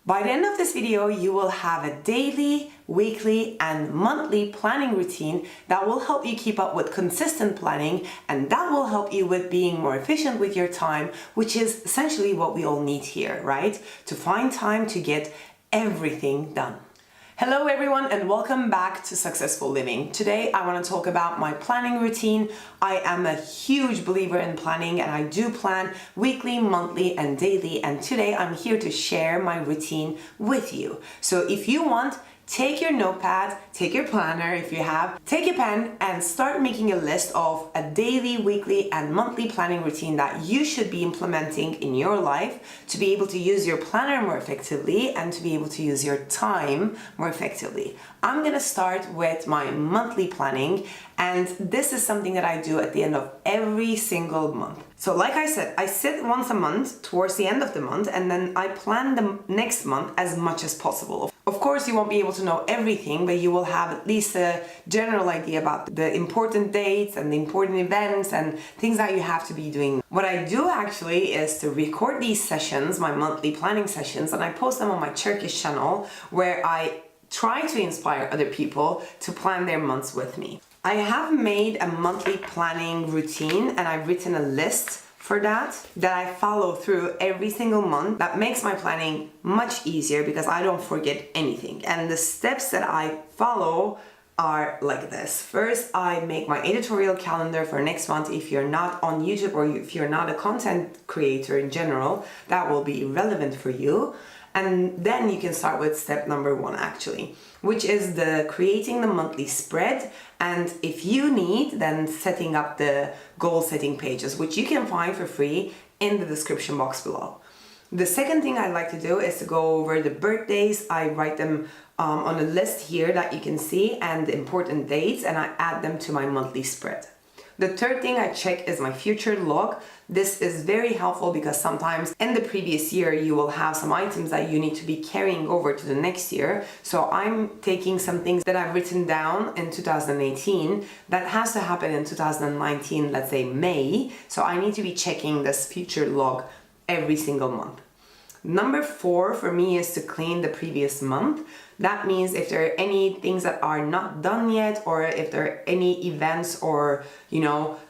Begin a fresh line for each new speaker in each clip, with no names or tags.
By the end of this video, you will have a daily, weekly, and monthly planning routine that will help you keep up with consistent planning, and that will help you with being more efficient with your time, which is essentially what we all need here, right? To find time to get everything done. Hello everyone and welcome back to Successful Living. Today I want to talk about my planning routine. I am a huge believer in planning and I do plan weekly, monthly and daily, and today I'm here to share my routine with you. So if you want, take your notepad, take your planner if you have, take a pen and start making a list of a daily, weekly and monthly planning routine that you should be implementing in your life to be able to use your planner more effectively and to be able to use your time more effectively. I'm going to start with my monthly planning, and this is something that I do at the end of every single month. So like I said, I sit once a month towards the end of the month and then I plan the next month as much as possible. Of course, you won't be able to know everything, but you will have at least a general idea about the important dates and the important events and things that you have to be doing. What I do actually is to record these sessions, my monthly planning sessions, and I post them on my Turkish channel where I try to inspire other people to plan their months with me. I have made a monthly planning routine and I've written a list for that I follow through every single month. That makes my planning much easier because I don't forget anything. And the steps that I follow are like this. First, I make my editorial calendar for next month. If you're not on YouTube or if you're not a content creator in general, that will be relevant for you. And then you can start with step number 1 actually, which is the creating the monthly spread. And if you need, then setting up the goal setting pages, which you can find for free in the description box below. The second thing I like to do is to go over the birthdays. I write them on a list here that you can see and the important dates, and I add them to my monthly spread. The third thing I check is my future log. This is very helpful because sometimes in the previous year you will have some items that you need to be carrying over to the next year. So I'm taking some things that I've written down in 2018 that has to happen in 2019, let's say May. So I need to be checking this future log every single month. Number 4 for me is to clean the previous month. That means if there are any things that are not done yet, or if there are any events or,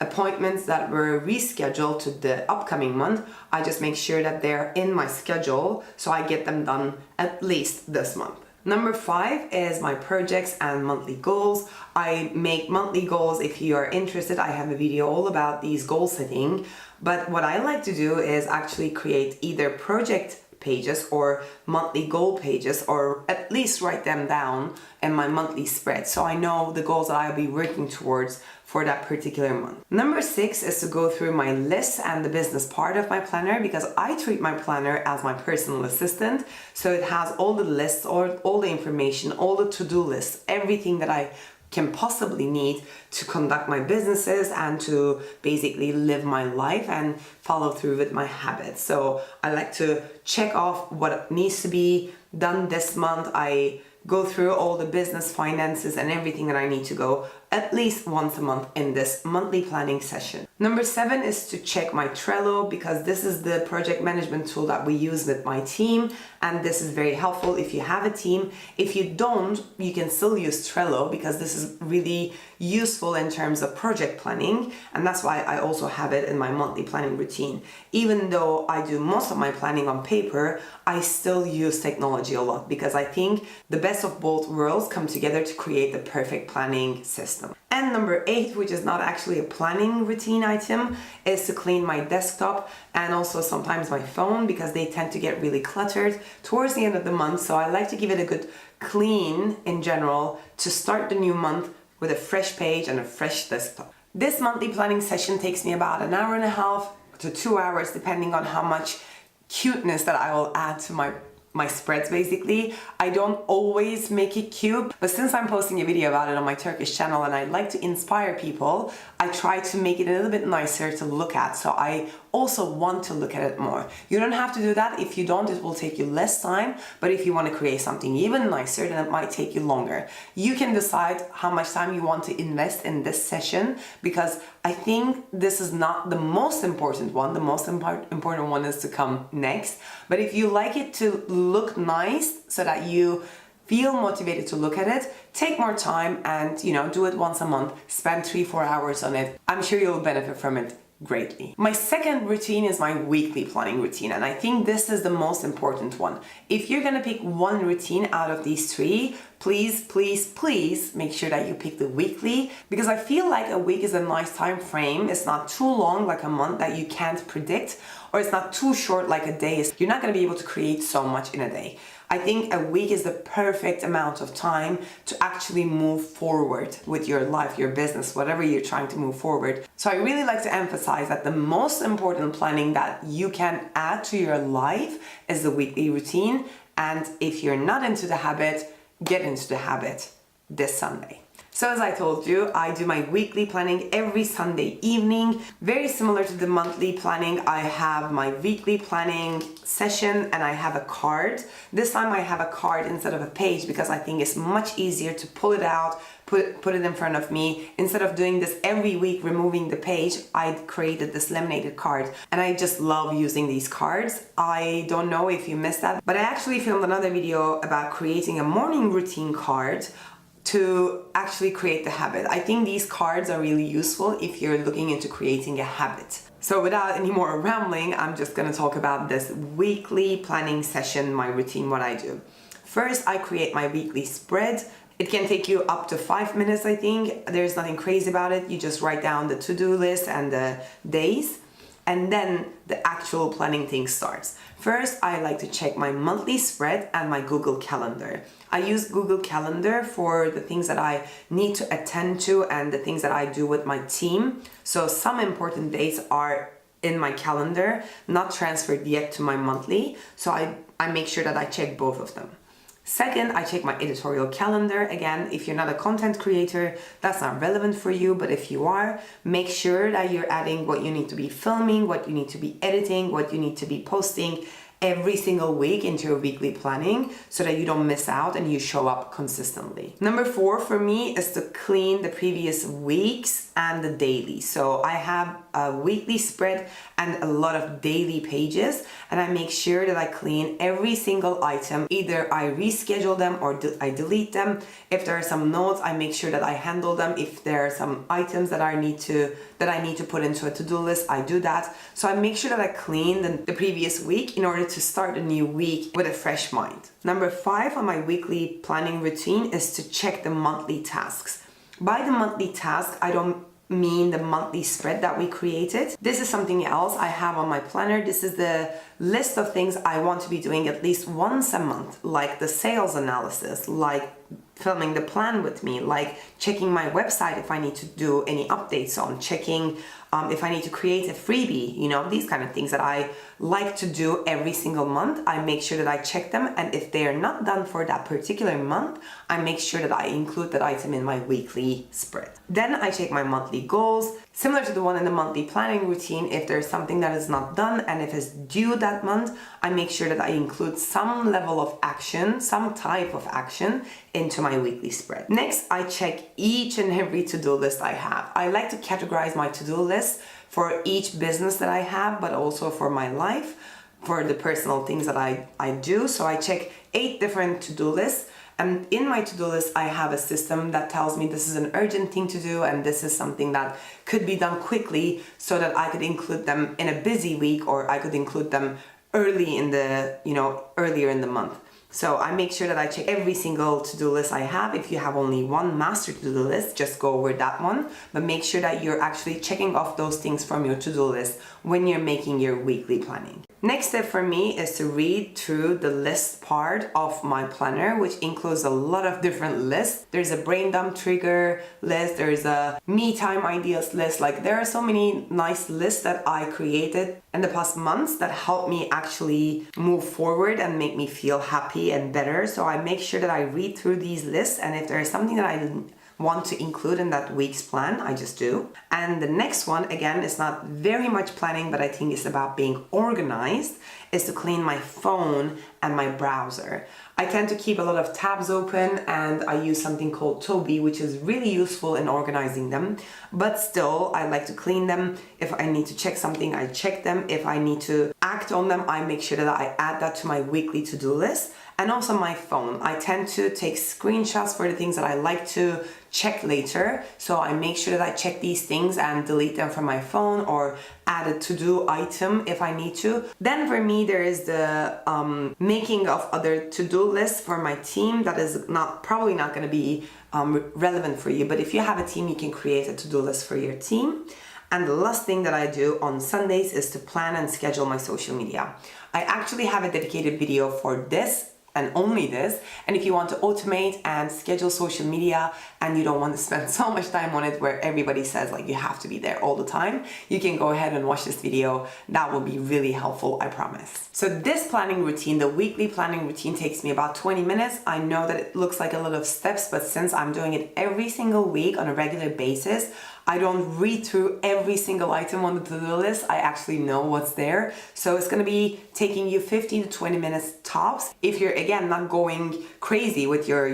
appointments that were rescheduled to the upcoming month, I just make sure that they're in my schedule so I get them done at least this month. Number 5 is my projects and monthly goals. I make monthly goals. If you are interested, I have a video all about these goal setting. But what I like to do is actually create either project pages or monthly goal pages, or at least write them down in my monthly spread so I know the goals that I'll be working towards for that particular month. Number 6 is to go through my lists and the business part of my planner, because I treat my planner as my personal assistant. So it has all the lists, all the information, all the to-do lists, everything that I can possibly need to conduct my businesses and to basically live my life and follow through with my habits. So I like to check off what needs to be done this month. I go through all the business finances and everything that I need to go at least once a month in this monthly planning session. Number 7 is to check my Trello, because this is the project management tool that we use with my team, and this is very helpful if you have a team. If you don't, you can still use Trello because this is really useful in terms of project planning, and that's why I also have it in my monthly planning routine. Even though I do most of my planning on paper, I still use technology a lot because I think the best of both worlds come together to create the perfect planning system. And number 8, which is not actually a planning routine item, is to clean my desktop and also sometimes my phone, because they tend to get really cluttered towards the end of the month. So I like to give it a good clean in general to start the new month with a fresh page and a fresh desktop. This monthly planning session takes me about an hour and a half to 2 hours, depending on how much cuteness that I will add to my spreads. Basically, I don't always make it cute, but since I'm posting a video about it on my Turkish channel and I like to inspire people, I try to make it a little bit nicer to look at. So I also want to look at it more. You don't have to do that. If you don't, it will take you less time. But if you want to create something even nicer, then it might take you longer. You can decide how much time you want to invest in this session, because I think this is not the most important one. The most important one is to come next. But if you like it to look nice so that you feel motivated to look at it, take more time and, do it once a month, spend 3-4 hours on it. I'm sure you'll benefit from it greatly. My second routine is my weekly planning routine, and I think this is the most important one. If you're gonna pick one routine out of these three, please make sure that you pick the weekly, because I feel like a week is a nice time frame. It's not too long like a month that you can't predict, or it's not too short like a day. You're not gonna be able to create so much in a day. I think a week is the perfect amount of time to actually move forward with your life, your business, whatever you're trying to move forward. So I really like to emphasize that the most important planning that you can add to your life is the weekly routine. And if you're not into the habit, get into the habit this Sunday. So as I told you, I do my weekly planning every Sunday evening. Very similar to the monthly planning, I have my weekly planning session and I have a card. This time I have a card instead of a page because I think it's much easier to pull it out, put it in front of me. Instead of doing this every week, removing the page, I created this laminated card. And I just love using these cards. I don't know if you missed that, but I actually filmed another video about creating a morning routine card to actually create the habit. I think these cards are really useful if you're looking into creating a habit. So without any more rambling, I'm just gonna talk about this weekly planning session, my routine, what I do. First, I create my weekly spread. It can take you up to 5 minutes, I think. There's nothing crazy about it. You just write down the to-do list and the days, and then the actual planning thing starts. First, I like to check my monthly spread and my Google Calendar. I use Google Calendar for the things that I need to attend to and the things that I do with my team. So some important dates are in my calendar, not transferred yet to my monthly. So I make sure that I check both of them. Second, I check my editorial calendar. Again, if you're not a content creator, that's not relevant for you, but if you are, make sure that you're adding what you need to be filming, what you need to be editing, what you need to be posting every single week into your weekly planning so that you don't miss out and you show up consistently. Number 4 for me is to clean the previous weeks and the daily. So I have a weekly spread and a lot of daily pages, and I make sure that I clean every single item. Either I reschedule them or I delete them. If there are some notes, I make sure that I handle them. If there are some items that I need to put into a to-do list, I do that. So I make sure that I clean the previous week in order to start a new week with a fresh mind. Number 5 on my weekly planning routine is to check the monthly tasks. By the monthly task, I don't mean the monthly spread that we created. This is something else I have on my planner. This is the list of things I want to be doing at least once a month, like the sales analysis, like filming the plan with me, like checking my website if I need to do any updates on, checking if I need to create a freebie, these kind of things that I like to do every single month. I make sure that I check them, and if they are not done for that particular month, I make sure that I include that item in my weekly spread. Then I check my monthly goals. Similar to the one in the monthly planning routine, if there's something that is not done and if it's due that month, I make sure that I include some level of action, some type of action into my weekly spread. Next, I check each and every to-do list I have. I like to categorize my to-do list for each business that I have, but also for my life, for the personal things that I do. So I check 8 different to-do lists. And in my to-do list, I have a system that tells me this is an urgent thing to do and this is something that could be done quickly, so that I could include them in a busy week, or I could include them early in the, earlier in the month. So I make sure that I check every single to-do list I have. If you have only one master to-do list, just go over that one, but make sure that you're actually checking off those things from your to-do list when you're making your weekly planning. Next step for me is to read through the list part of my planner, which includes a lot of different lists. There's a brain dump trigger list, there's a me time ideas list. Like, there are so many nice lists that I created in the past months that help me actually move forward and make me feel happy and better. So I make sure that I read through these lists, and if there is something that I want to include in that week's plan, I just do. And the next one, again, is not very much planning, but I think it's about being organized, is to clean my phone and my browser. I tend to keep a lot of tabs open, and I use something called Toby, which is really useful in organizing them. But still, I like to clean them. If I need to check something, I check them. If I need to act on them, I make sure that I add that to my weekly to-do list. And also my phone. I tend to take screenshots for the things that I like to check later. So I make sure that I check these things and delete them from my phone or add a to-do item if I need to. Then for me, there is the making of other to-do lists for my team. That is probably not going to be relevant for you. But if you have a team, you can create a to-do list for your team. And the last thing that I do on Sundays is to plan and schedule my social media. I actually have a dedicated video for this and only this. And if you want to automate and schedule social media and you don't want to spend so much time on it where everybody says like you have to be there all the time, you can go ahead and watch this video. That will be really helpful, I promise. So this planning routine, the weekly planning routine, takes me about 20 minutes. I know that it looks like a lot of steps, but since I'm doing it every single week on a regular basis, I don't read through every single item on the to-do list. I actually know what's there. So it's going to be taking you 15 to 20 minutes tops. If you're, again, not going crazy with your,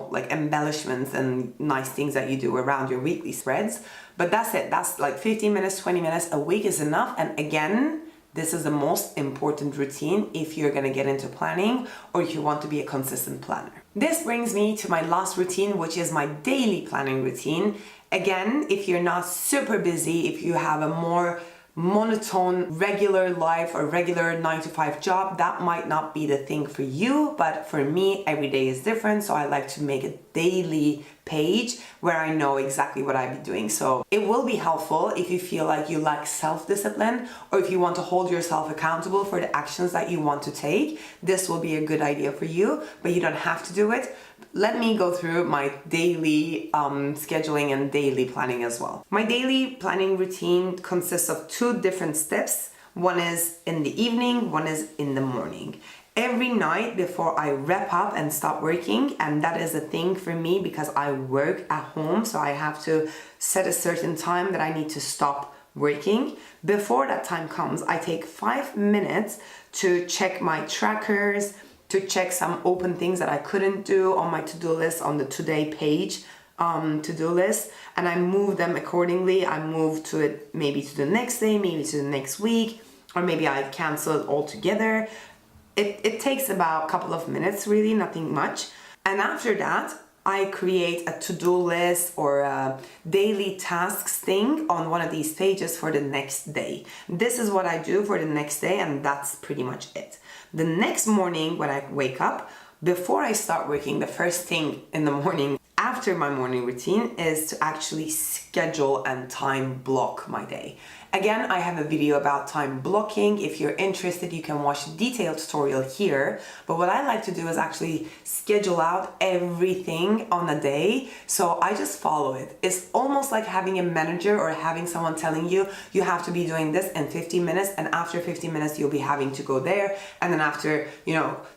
like embellishments and nice things that you do around your weekly spreads. But that's it. That's like 15 minutes, 20 minutes a week is enough. And again, this is the most important routine if you're going to get into planning or if you want to be a consistent planner. This brings me to my last routine, which is my daily planning routine. Again, if you're not super busy, if you have a more monotone, regular life or regular 9-to-5 job, that might not be the thing for you. But for me, every day is different. So I like to make a daily page where I know exactly what I've been doing. So it will be helpful if you feel like you lack self-discipline or if you want to hold yourself accountable for the actions that you want to take. This will be a good idea for you, but you don't have to do it. Let me go through my daily scheduling and daily planning as well. My daily planning routine consists of 2 different steps. One is in the evening, one is in the morning. Every night before I wrap up and stop working, and that is a thing for me because I work at home, so I have to set a certain time that I need to stop working. Before that time comes, I take 5 minutes to check my trackers, to check some open things that I couldn't do on my to-do list on the today page to-do list, and I move them accordingly. I move to it maybe to the next day, maybe to the next week, or maybe I cancel it altogether. It takes about a couple of minutes, really, nothing much. And after that, I create a to-do list or a daily tasks thing on one of these pages for the next day. This is what I do for the next day, and that's pretty much it. The next morning when I wake up, before I start working, the first thing in the morning after my morning routine is to actually schedule and time block my day. Again, I have a video about time blocking. If you're interested, you can watch the detailed tutorial here. But what I like to do is actually schedule out everything on a day. So I just follow it. It's almost like having a manager or having someone telling you, you have to be doing this in 15 minutes. And after 15 minutes, you'll be having to go there. And then after,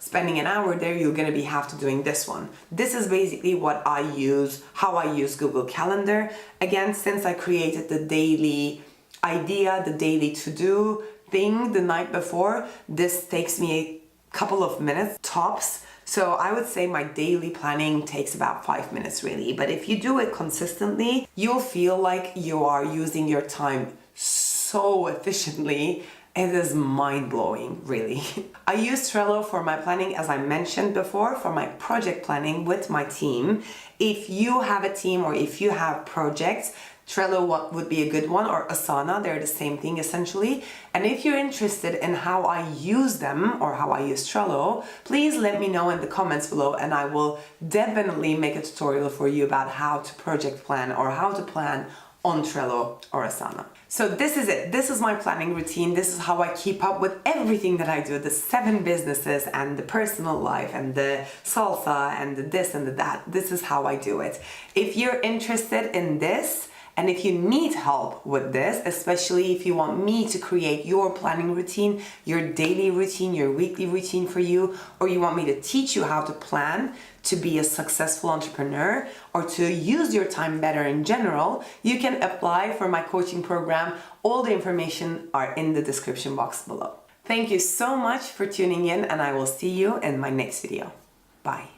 spending an hour there, you're going to be have to doing this one. This is basically what I use, how I use Google Calendar. Again, since I created the daily idea, the daily to-do thing the night before, this takes me a couple of minutes tops. So I would say my daily planning takes about 5 minutes really. But if you do it consistently, you'll feel like you are using your time so efficiently. It is mind-blowing, really. I use Trello for my planning, as I mentioned before, for my project planning with my team. If you have a team or if you have projects, Trello would be a good one, or Asana, they're the same thing essentially. And if you're interested in how I use them or how I use Trello, please let me know in the comments below and I will definitely make a tutorial for you about how to project plan or how to plan on Trello or Asana. So this is it. This is my planning routine. This is how I keep up with everything that I do, the 7 businesses and the personal life and the salsa and the this and the that. This is how I do it. If you're interested in this And if you need help with this, especially if you want me to create your planning routine, your daily routine, your weekly routine for you, or you want me to teach you how to plan to be a successful entrepreneur or to use your time better in general, you can apply for my coaching program. All the information are in the description box below. Thank you so much for tuning in, and I will see you in my next video. Bye.